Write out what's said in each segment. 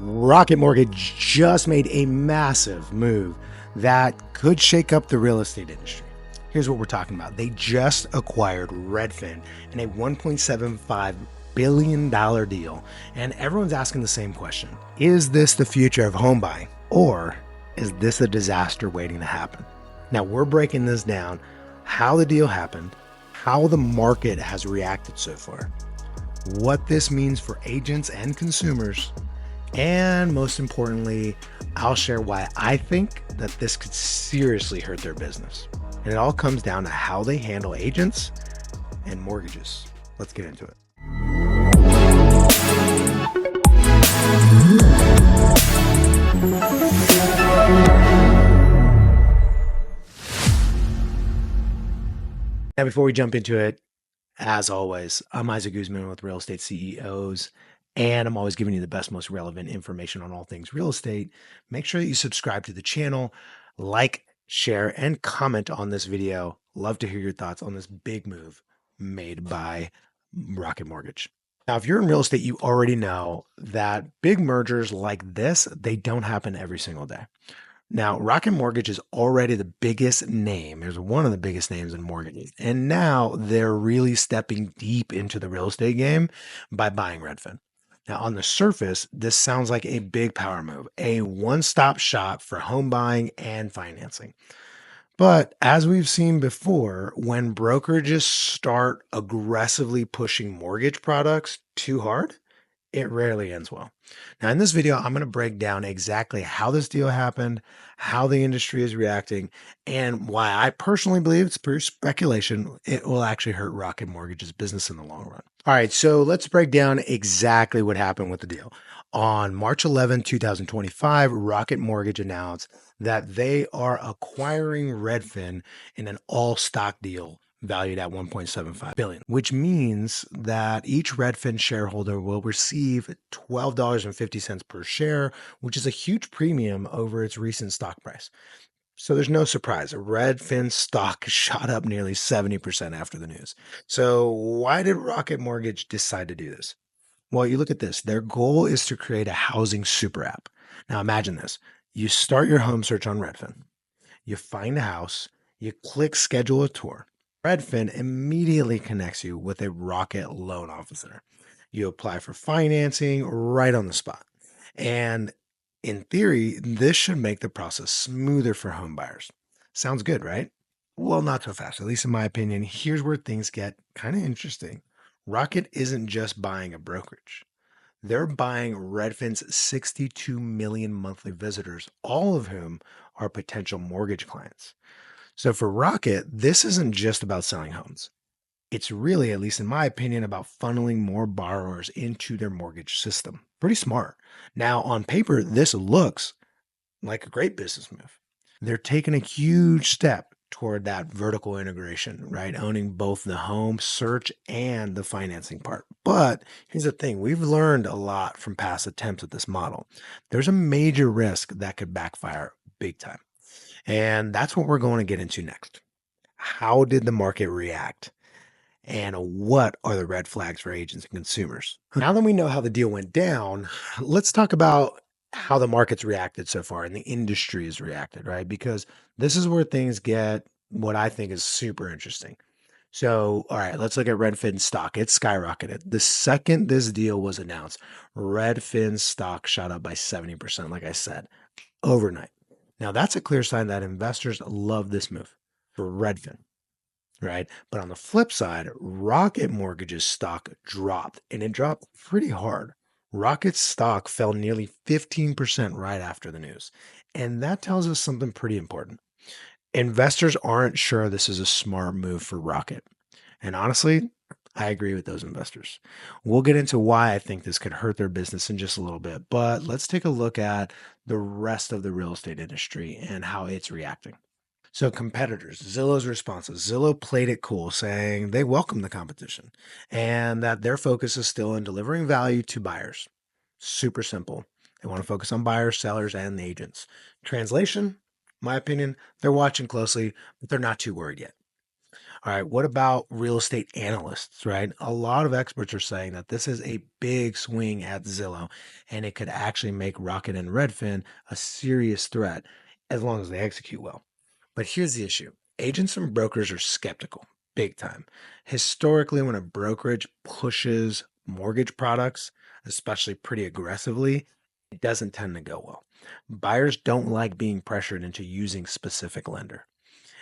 Rocket Mortgage just made a massive move that could shake up the real estate industry. Here's what we're talking about. They just acquired Redfin in a $1.75 billion deal. And everyone's asking the same question. Is this the future of home buying? Or is this a disaster waiting to happen? Now, we're breaking this down, how the deal happened, how the market has reacted so far, what this means for agents and consumers, and most importantly, I'll share why I think that this could seriously hurt their business. And it all comes down to how they handle agents and mortgages. Let's get into it. Now, before we jump into it, as always, I'm Isaac Guzman with Real Estate CEOs, and I'm always giving you the best, most relevant information on all things real estate. Make sure that you subscribe to the channel, like, share, and comment on this video. Love to hear your thoughts on this big move made by Rocket Mortgage. Now, if you're in real estate, you already know that big mergers like this, they don't happen every single day. Now, Rocket Mortgage is already the biggest name. There's one of the biggest names in mortgages. And now they're really stepping deep into the real estate game by buying Redfin. Now, on the surface, this sounds like a big power move, a one-stop shop for home buying and financing. But as we've seen before, when brokerages start aggressively pushing mortgage products too hard, it rarely ends well. Now, in this video, I'm going to break down exactly how this deal happened, how the industry is reacting, and why I personally believe, it's pure speculation, it will actually hurt Rocket Mortgage's business in the long run. All right, so let's break down exactly what happened with the deal. On March 11, 2025, Rocket Mortgage announced that they are acquiring Redfin in an all-stock deal valued at 1.75 billion, which means that each Redfin shareholder will receive $12.50 per share, which is a huge premium over its recent stock price. So there's no surprise. Redfin stock shot up nearly 70% after the news. So why did Rocket Mortgage decide to do this? Well, you look at this. Their goal is to create a housing super app. Now imagine this. You start your home search on Redfin. You find a house. You click schedule a tour. Redfin immediately connects you with a Rocket loan officer. You apply for financing right on the spot. And in theory, this should make the process smoother for home buyers. Sounds good, right? Well, not so fast. At least in my opinion, here's where things get kind of interesting. Rocket isn't just buying a brokerage. They're buying Redfin's 62 million monthly visitors, all of whom are potential mortgage clients. So for Rocket, this isn't just about selling homes. It's really, at least in my opinion, about funneling more borrowers into their mortgage system. Pretty smart. Now, on paper, this looks like a great business move. They're taking a huge step toward that vertical integration, right? Owning both the home search and the financing part. But here's the thing, we've learned a lot from past attempts at this model. There's a major risk that could backfire big time. And that's what we're going to get into next. How did the market react? And what are the red flags for agents and consumers? Now that we know how the deal went down, let's talk about how the market's reacted so far and the industry has reacted, right? Because this is where things get what I think is super interesting. So, all right, let's look at Redfin stock. It skyrocketed. The second this deal was announced, Redfin stock shot up by 70%, like I said, overnight. Now, that's a clear sign that investors love this move for Redfin, right? But on the flip side, Rocket Mortgage's stock dropped, and it dropped pretty hard. Rocket's stock fell nearly 15% right after the news. And that tells us something pretty important. Investors aren't sure this is a smart move for Rocket. And honestly, I agree with those investors. We'll get into why I think this could hurt their business in just a little bit, but let's take a look at the rest of the real estate industry and how it's reacting. So, competitors, Zillow's responses. Zillow played it cool, saying they welcome the competition and that their focus is still on delivering value to buyers. Super simple. They want to focus on buyers, sellers, and agents. Translation, my opinion, they're watching closely, but they're not too worried yet. All right, what about real estate analysts, right? A lot of experts are saying that this is a big swing at Zillow and it could actually make Rocket and Redfin a serious threat as long as they execute well. But here's the issue: agents and brokers are skeptical, big time. Historically, when a brokerage pushes mortgage products, especially pretty aggressively, it doesn't tend to go well. Buyers don't like being pressured into using specific lender.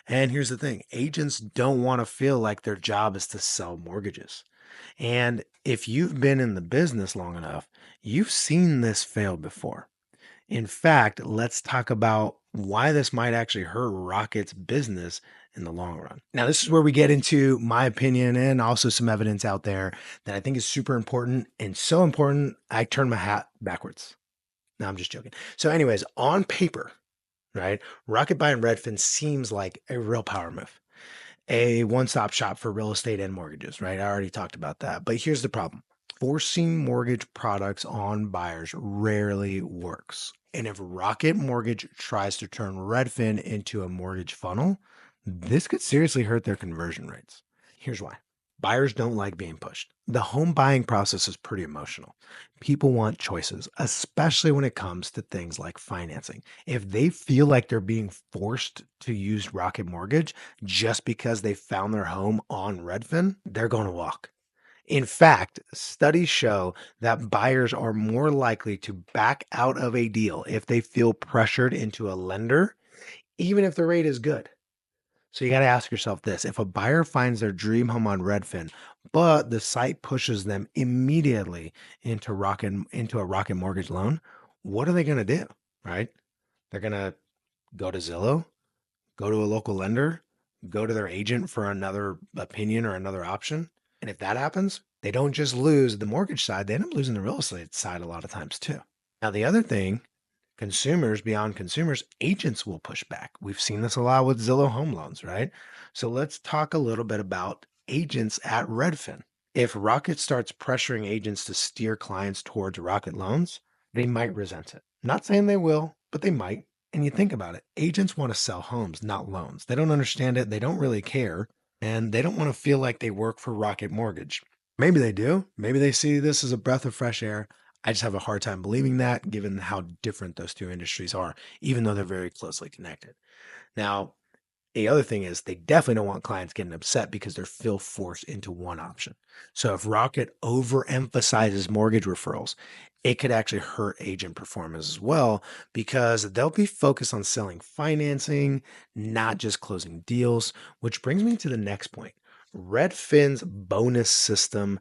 And here's the thing: agents don't want to feel like their job is to sell mortgages. And if you've been in the business long enough, you've seen this fail before. In fact, let's talk about why this might actually hurt Rocket's business in the long run. Now, this is where we get into my opinion and also some evidence out there that I think is super important, and so important, I turn my hat backwards. No, I'm just joking. So, anyways, on paper, right, Rocket buying Redfin seems like a real power move, a one-stop shop for real estate and mortgages, right? I already talked about that. But here's the problem: forcing mortgage products on buyers rarely works. And if Rocket Mortgage tries to turn Redfin into a mortgage funnel, this could seriously hurt their conversion rates. Here's why: buyers don't like being pushed. The home buying process is pretty emotional. People want choices, especially when it comes to things like financing. If they feel like they're being forced to use Rocket Mortgage just because they found their home on Redfin, they're going to walk. In fact, studies show that buyers are more likely to back out of a deal if they feel pressured into a lender, even if the rate is good. So you got to ask yourself this: if a buyer finds their dream home on Redfin, but the site pushes them immediately into a Rocket Mortgage loan, what are they going to do? Right? They're going to go to Zillow, go to a local lender, go to their agent for another opinion or another option. And if that happens, they don't just lose the mortgage side, they end up losing the real estate side a lot of times too. Now, the other thing: consumers, beyond consumers, agents will push back. We've seen this a lot with Zillow Home Loans, right? So let's talk a little bit about agents at Redfin. If Rocket starts pressuring agents to steer clients towards Rocket loans, they might resent it. Not saying they will, but they might. And you think about it: agents want to sell homes, not loans. They don't understand it, they don't really care, and they don't want to feel like they work for Rocket Mortgage. Maybe they do. Maybe they see this as a breath of fresh air. I just have a hard time believing that, given how different those two industries are, even though they're very closely connected. Now, the other thing is they definitely don't want clients getting upset because they're feel forced into one option. So if Rocket overemphasizes mortgage referrals, it could actually hurt agent performance as well, because they'll be focused on selling financing, not just closing deals, which brings me to the next point: Redfin's bonus system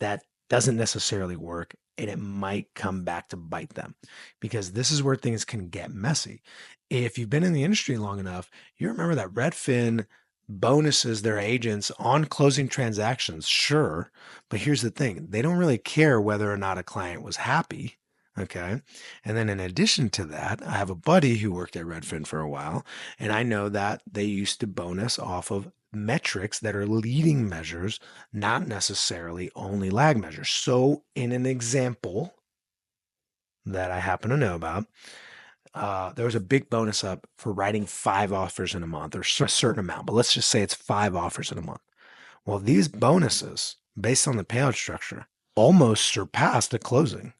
that doesn't necessarily work, and it might come back to bite them, because this is where things can get messy. If you've been in the industry long enough, you remember that Redfin bonuses their agents on closing transactions, sure, but here's the thing: they don't really care whether or not a client was happy. Okay. And then in addition to that, I have a buddy who worked at Redfin for a while, and I know that they used to bonus off of metrics that are leading measures, not necessarily only lag measures. So, in an example that I happen to know about, there was a big bonus up for writing 5 offers in a month, or a certain amount, but let's just say it's 5 offers in a month. Well, these bonuses, based on the payout structure, almost surpassed the closing.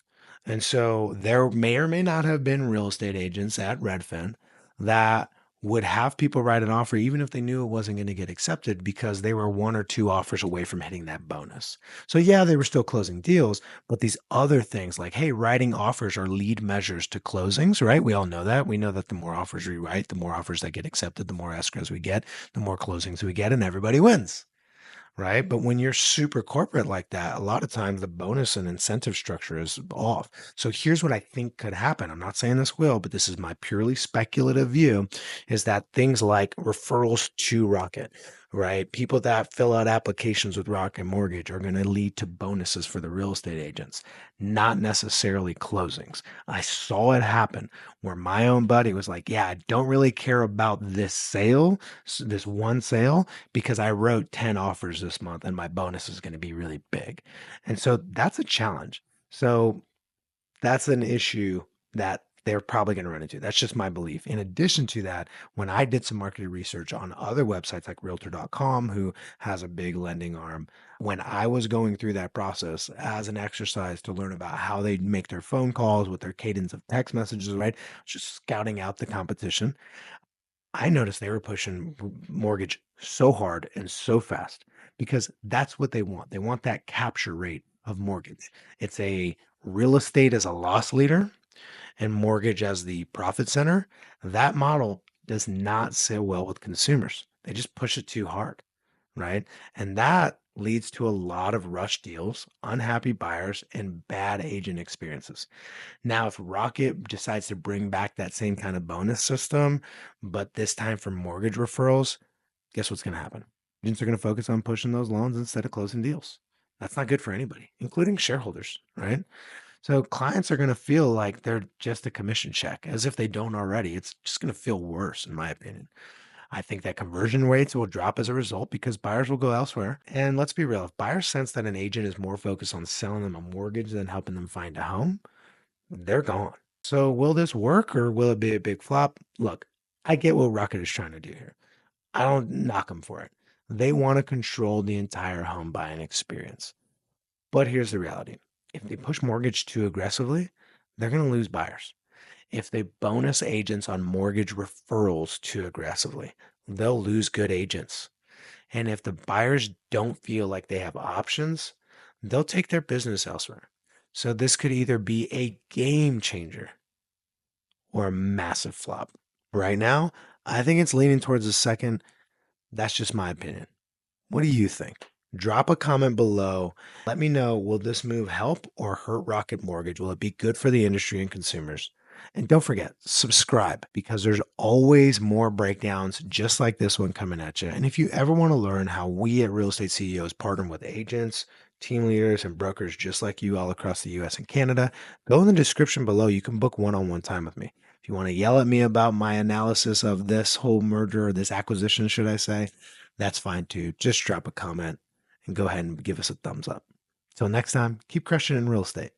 And so there may or may not have been real estate agents at Redfin that would have people write an offer even if they knew it wasn't going to get accepted, because they were 1 or 2 offers away from hitting that bonus. So yeah, they were still closing deals, but these other things like, hey, writing offers are lead measures to closings, right? We all know that. We know that the more offers we write, the more offers that get accepted, the more escrows we get, the more closings we get, and everybody wins, right? But when you're super corporate like that, a lot of times the bonus and incentive structure is off. So here's what I think could happen. I'm not saying this will, but this is my purely speculative view: is that things like referrals to Rocket, right? People that fill out applications with Rocket Mortgage are going to lead to bonuses for the real estate agents, not necessarily closings. I saw it happen where my own buddy was like, yeah, I don't really care about this sale, this one sale, because I wrote 10 offers this month and my bonus is going to be really big. And so that's a challenge. So that's an issue that they're probably going to run into. That's just my belief. In addition to that, when I did some market research on other websites like realtor.com, who has a big lending arm, when I was going through that process as an exercise to learn about how they make their phone calls with their cadence of text messages, right? Just scouting out the competition, I noticed they were pushing mortgage so hard and so fast because that's what they want. They want that capture rate of mortgage. It's a real estate as a loss leader and mortgage as the profit center. That model does not sit well with consumers. They just push it too hard, right? And that leads to a lot of rush deals, unhappy buyers, and bad agent experiences. Now, if Rocket decides to bring back that same kind of bonus system, but this time for mortgage referrals, guess what's going to happen? Agents are going to focus on pushing those loans instead of closing deals. That's not good for anybody, including shareholders, right? So clients are going to feel like they're just a commission check, as if they don't already. It's just going to feel worse, in my opinion. I think that conversion rates will drop as a result because buyers will go elsewhere. And let's be real, if buyers sense that an agent is more focused on selling them a mortgage than helping them find a home, they're gone. So will this work or will it be a big flop? Look, I get what Rocket is trying to do here. I don't knock them for it. They want to control the entire home buying experience. But here's the reality. If they push mortgage too aggressively, they're going to lose buyers. If they bonus agents on mortgage referrals too aggressively, they'll lose good agents. And if the buyers don't feel like they have options, they'll take their business elsewhere. So this could either be a game changer or a massive flop. Right now, I think it's leaning towards the second. That's just my opinion. What do you think? Drop a comment below. Let me know, will this move help or hurt Rocket Mortgage? Will it be good for the industry and consumers? And don't forget, subscribe because there's always more breakdowns just like this one coming at you. And if you ever want to learn how we at Real Estate CEOs partner with agents, team leaders, and brokers just like you all across the US and Canada, go in the description below. You can book one-on-one time with me. If you want to yell at me about my analysis of this whole merger or this acquisition, should I say, that's fine too. Just drop a comment and go ahead and give us a thumbs up. Till next time, keep crushing in real estate.